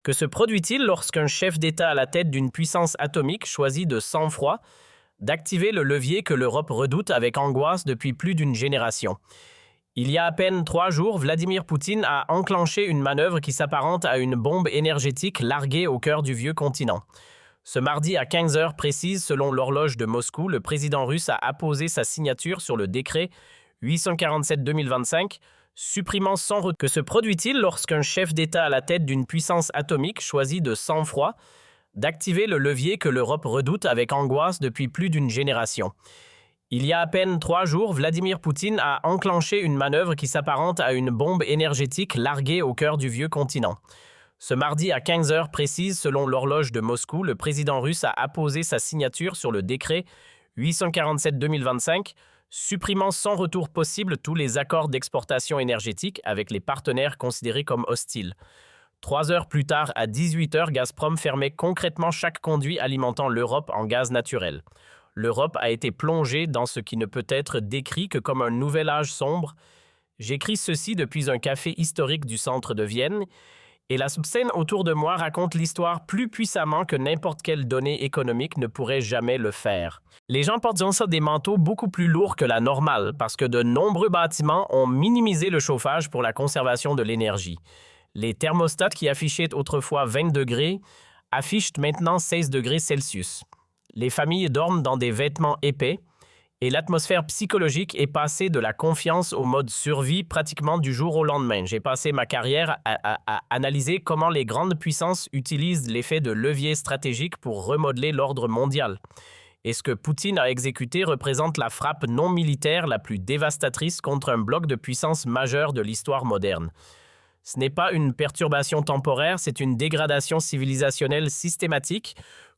Que se produit-il lorsqu'un chef d'État à la tête d'une puissance atomique choisit de sang-froid d'activer le levier que l'Europe redoute avec angoisse depuis plus d'une génération? Il y a à peine 3 jours, Vladimir Poutine a enclenché une manœuvre qui s'apparente à une bombe énergétique larguée au cœur du vieux continent. Ce mardi à 15 heures précises, selon l'horloge de Moscou, le président russe a apposé sa signature sur le décret 847-2025, supprimant sans retour. Que se produit-il lorsqu'un chef d'État à la tête d'une puissance atomique choisit de sang-froid d'activer le levier que l'Europe redoute avec angoisse depuis plus d'une génération? Il y a à peine 3 jours, Vladimir Poutine a enclenché une manœuvre qui s'apparente à une bombe énergétique larguée au cœur du vieux continent. Ce mardi à 15 heures précises, selon l'horloge de Moscou, le président russe a apposé sa signature sur le décret 847-2025, supprimant sans retour possible tous les accords d'exportation énergétique avec les partenaires considérés comme hostiles. 3 heures plus tard, à 18 heures, Gazprom fermait concrètement chaque conduit alimentant l'Europe en gaz naturel. L'Europe a été plongée dans ce qui ne peut être décrit que comme un nouvel âge sombre. J'écris ceci depuis un café historique du centre de Vienne, et la scène autour de moi raconte l'histoire plus puissamment que n'importe quelle donnée économique ne pourrait jamais le faire. Les gens portent des manteaux beaucoup plus lourds que la normale parce que de nombreux bâtiments ont minimisé le chauffage pour la conservation de l'énergie. Les thermostats qui affichaient autrefois 20 degrés affichent maintenant 16 degrés Celsius. Les familles dorment dans des vêtements épais et l'atmosphère psychologique est passée de la confiance au mode survie pratiquement du jour au lendemain. J'ai passé ma carrière à analyser comment les grandes puissances utilisent l'effet de levier stratégique pour remodeler l'ordre mondial. Et ce que Poutine a exécuté représente la frappe non militaire la plus dévastatrice contre un bloc de puissance majeure de l'histoire moderne. Ce n'est pas une perturbation temporaire, c'est une dégradation civilisationnelle systématique,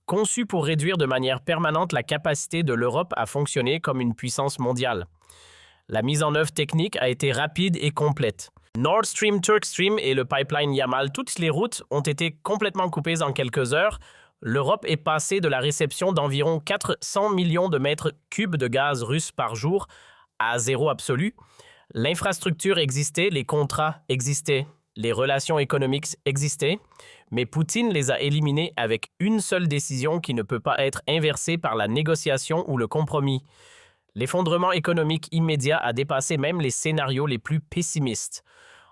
conçu pour réduire de manière permanente la capacité de l'Europe à fonctionner comme une puissance mondiale. La mise en œuvre technique a été rapide et complète. Nord Stream, Turk Stream et le pipeline Yamal, toutes les routes ont été complètement coupées en quelques heures. L'Europe est passée de la réception d'environ 400 millions de mètres cubes de gaz russe par jour à zéro absolu. L'infrastructure existait, les contrats existaient, les relations économiques existaient, mais Poutine les a éliminés avec une seule décision qui ne peut pas être inversée par la négociation ou le compromis. L'effondrement économique immédiat a dépassé même les scénarios les plus pessimistes.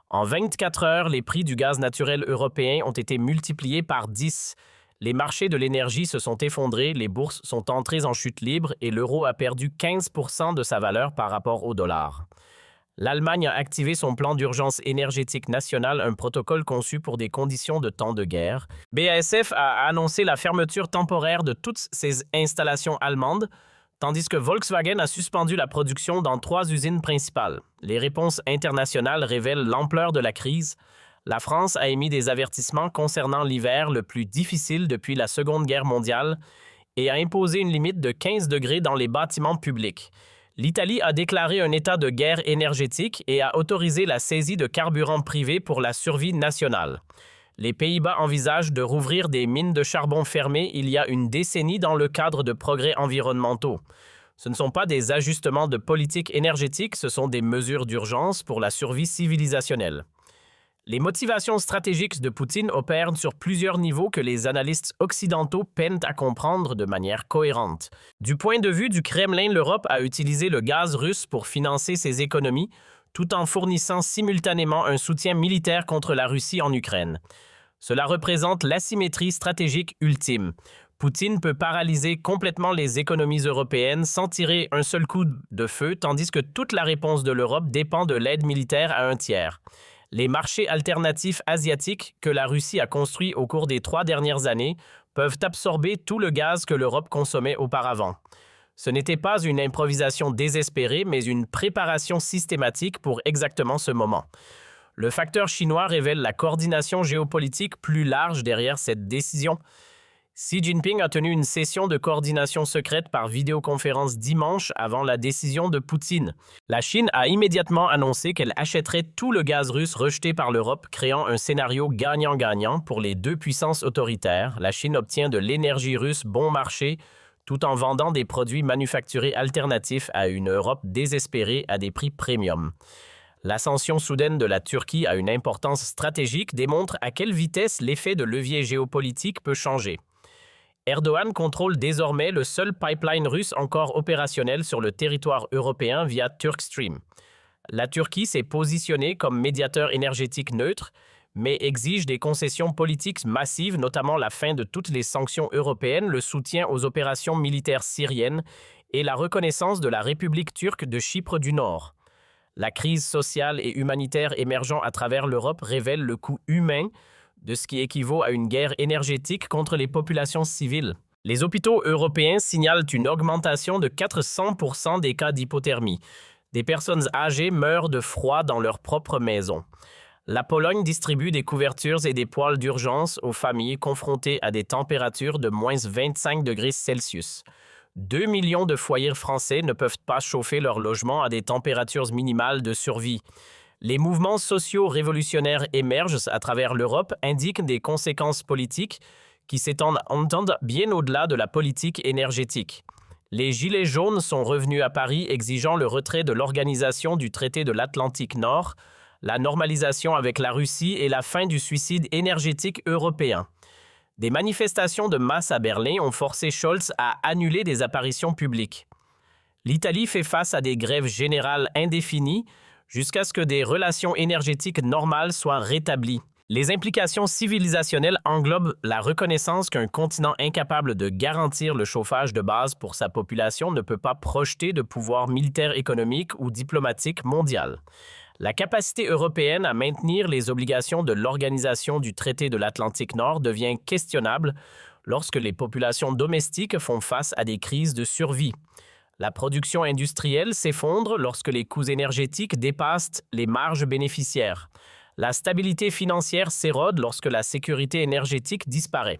En 24 heures, les prix du gaz naturel européen ont été multipliés par 10. Les marchés de l'énergie se sont effondrés, les bourses sont entrées en chute libre et l'euro a perdu 15% de sa valeur par rapport au dollar. L'Allemagne a activé son plan d'urgence énergétique national, un protocole conçu pour des conditions de temps de guerre. BASF a annoncé la fermeture temporaire de toutes ses installations allemandes, tandis que Volkswagen a suspendu la production dans 3 usines principales. Les réponses internationales révèlent l'ampleur de la crise. La France a émis des avertissements concernant l'hiver le plus difficile depuis la Seconde Guerre mondiale et a imposé une limite de 15 degrés dans les bâtiments publics. L'Italie a déclaré un état de guerre énergétique et a autorisé la saisie de carburant privé pour la survie nationale. Les Pays-Bas envisagent de rouvrir des mines de charbon fermées il y a une décennie dans le cadre de progrès environnementaux. Ce ne sont pas des ajustements de politique énergétique, ce sont des mesures d'urgence pour la survie civilisationnelle. Les motivations stratégiques de Poutine opèrent sur plusieurs niveaux que les analystes occidentaux peinent à comprendre de manière cohérente. Du point de vue du Kremlin, l'Europe a utilisé le gaz russe pour financer ses économies, tout en fournissant simultanément un soutien militaire contre la Russie en Ukraine. Cela représente l'asymétrie stratégique ultime. Poutine peut paralyser complètement les économies européennes sans tirer un seul coup de feu, tandis que toute la réponse de l'Europe dépend de l'aide militaire à un tiers. Les marchés alternatifs asiatiques que la Russie a construits au cours des 3 dernières années peuvent absorber tout le gaz que l'Europe consommait auparavant. Ce n'était pas une improvisation désespérée, mais une préparation systématique pour exactement ce moment. Le facteur chinois révèle la coordination géopolitique plus large derrière cette décision. Xi Jinping a tenu une session de coordination secrète par vidéoconférence dimanche avant la décision de Poutine. La Chine a immédiatement annoncé qu'elle achèterait tout le gaz russe rejeté par l'Europe, créant un scénario gagnant-gagnant pour les 2 puissances autoritaires. La Chine obtient de l'énergie russe bon marché tout en vendant des produits manufacturés alternatifs à une Europe désespérée à des prix premium. L'ascension soudaine de la Turquie à une importance stratégique démontre à quelle vitesse l'effet de levier géopolitique peut changer. Erdogan contrôle désormais le seul pipeline russe encore opérationnel sur le territoire européen via Turkstream. La Turquie s'est positionnée comme médiateur énergétique neutre, mais exige des concessions politiques massives, notamment la fin de toutes les sanctions européennes, le soutien aux opérations militaires syriennes et la reconnaissance de la République turque de Chypre du Nord. La crise sociale et humanitaire émergeant à travers l'Europe révèle le coût humain de ce qui équivaut à une guerre énergétique contre les populations civiles. Les hôpitaux européens signalent une augmentation de 400% des cas d'hypothermie. Des personnes âgées meurent de froid dans leur propre maison. La Pologne distribue des couvertures et des poêles d'urgence aux familles confrontées à des températures de moins 25 degrés Celsius. 2 millions de foyers français ne peuvent pas chauffer leur logement à des températures minimales de survie. Les mouvements sociaux révolutionnaires émergent à travers l'Europe, indiquent des conséquences politiques qui s'étendent bien au-delà de la politique énergétique. Les Gilets jaunes sont revenus à Paris exigeant le retrait de l'organisation du traité de l'Atlantique Nord, la normalisation avec la Russie et la fin du suicide énergétique européen. Des manifestations de masse à Berlin ont forcé Scholz à annuler des apparitions publiques. L'Italie fait face à des grèves générales indéfinies jusqu'à ce que des relations énergétiques normales soient rétablies. Les implications civilisationnelles englobent la reconnaissance qu'un continent incapable de garantir le chauffage de base pour sa population ne peut pas projeter de pouvoir militaire, économique ou diplomatique mondial. La capacité européenne à maintenir les obligations de l'Organisation du traité de l'Atlantique Nord devient questionnable lorsque les populations domestiques font face à des crises de survie. La production industrielle s'effondre lorsque les coûts énergétiques dépassent les marges bénéficiaires. La stabilité financière s'érode lorsque la sécurité énergétique disparaît.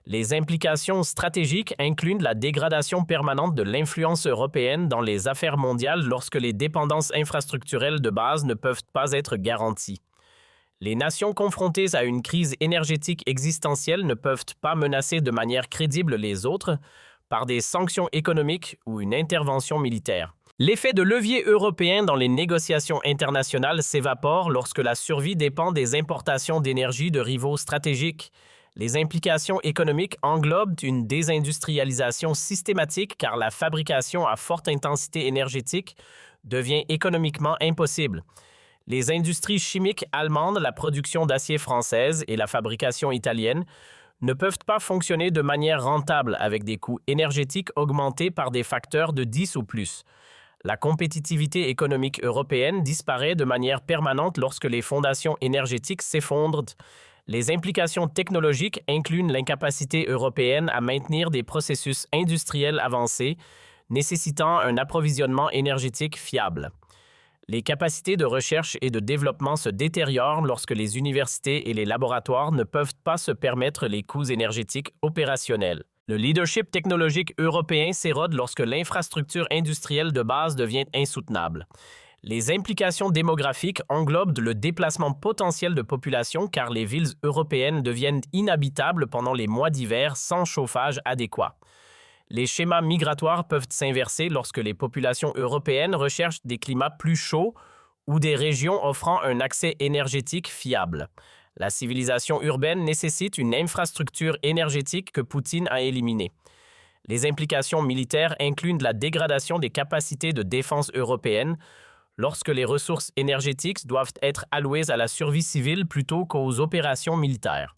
Les implications stratégiques incluent la dégradation permanente de l'influence européenne dans les affaires mondiales lorsque les dépendances infrastructurelles de base ne peuvent pas être garanties. Les nations confrontées à une crise énergétique existentielle ne peuvent pas menacer de manière crédible les autres par des sanctions économiques ou une intervention militaire. L'effet de levier européen dans les négociations internationales s'évapore lorsque la survie dépend des importations d'énergie de rivaux stratégiques. Les implications économiques englobent une désindustrialisation systématique car la fabrication à forte intensité énergétique devient économiquement impossible. Les industries chimiques allemandes, la production d'acier française et la fabrication italienne ne peuvent pas fonctionner de manière rentable avec des coûts énergétiques augmentés par des facteurs de 10 ou plus. La compétitivité économique européenne disparaît de manière permanente lorsque les fondations énergétiques s'effondrent. Les implications technologiques incluent l'incapacité européenne à maintenir des processus industriels avancés nécessitant un approvisionnement énergétique fiable. Les capacités de recherche et de développement se détériorent lorsque les universités et les laboratoires ne peuvent pas se permettre les coûts énergétiques opérationnels. Le leadership technologique européen s'érode lorsque l'infrastructure industrielle de base devient insoutenable. Les implications démographiques englobent le déplacement potentiel de population car les villes européennes deviennent inhabitables pendant les mois d'hiver sans chauffage adéquat. Les schémas migratoires peuvent s'inverser lorsque les populations européennes recherchent des climats plus chauds ou des régions offrant un accès énergétique fiable. La civilisation urbaine nécessite une infrastructure énergétique que Poutine a éliminée. Les implications militaires incluent la dégradation des capacités de défense européennes lorsque les ressources énergétiques doivent être allouées à la survie civile plutôt qu'aux opérations militaires.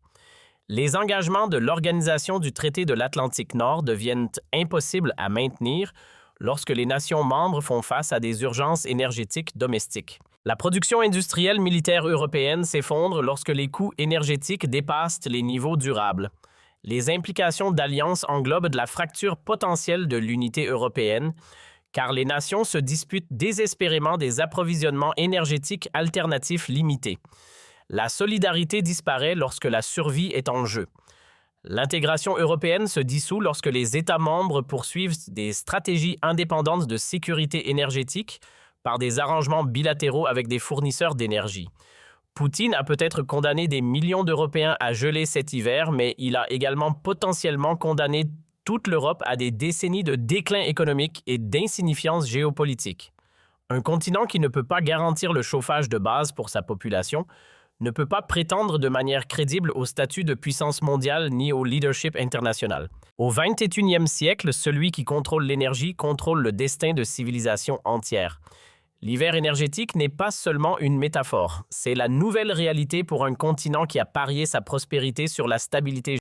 Les engagements de l'Organisation du traité de l'Atlantique Nord deviennent impossibles à maintenir lorsque les nations membres font face à des urgences énergétiques domestiques. La production industrielle militaire européenne s'effondre lorsque les coûts énergétiques dépassent les niveaux durables. Les implications d'alliance englobent la fracture potentielle de l'unité européenne, car les nations se disputent désespérément des approvisionnements énergétiques alternatifs limités. La solidarité disparaît lorsque la survie est en jeu. L'intégration européenne se dissout lorsque les États membres poursuivent des stratégies indépendantes de sécurité énergétique par des arrangements bilatéraux avec des fournisseurs d'énergie. Poutine a peut-être condamné des millions d'Européens à geler cet hiver, mais il a également potentiellement condamné toute l'Europe à des décennies de déclin économique et d'insignifiance géopolitique. Un continent qui ne peut pas garantir le chauffage de base pour sa population ne peut pas prétendre de manière crédible au statut de puissance mondiale ni au leadership international. Au XXIe siècle, celui qui contrôle l'énergie contrôle le destin de civilisations entières. L'hiver énergétique n'est pas seulement une métaphore, c'est la nouvelle réalité pour un continent qui a parié sa prospérité sur la stabilité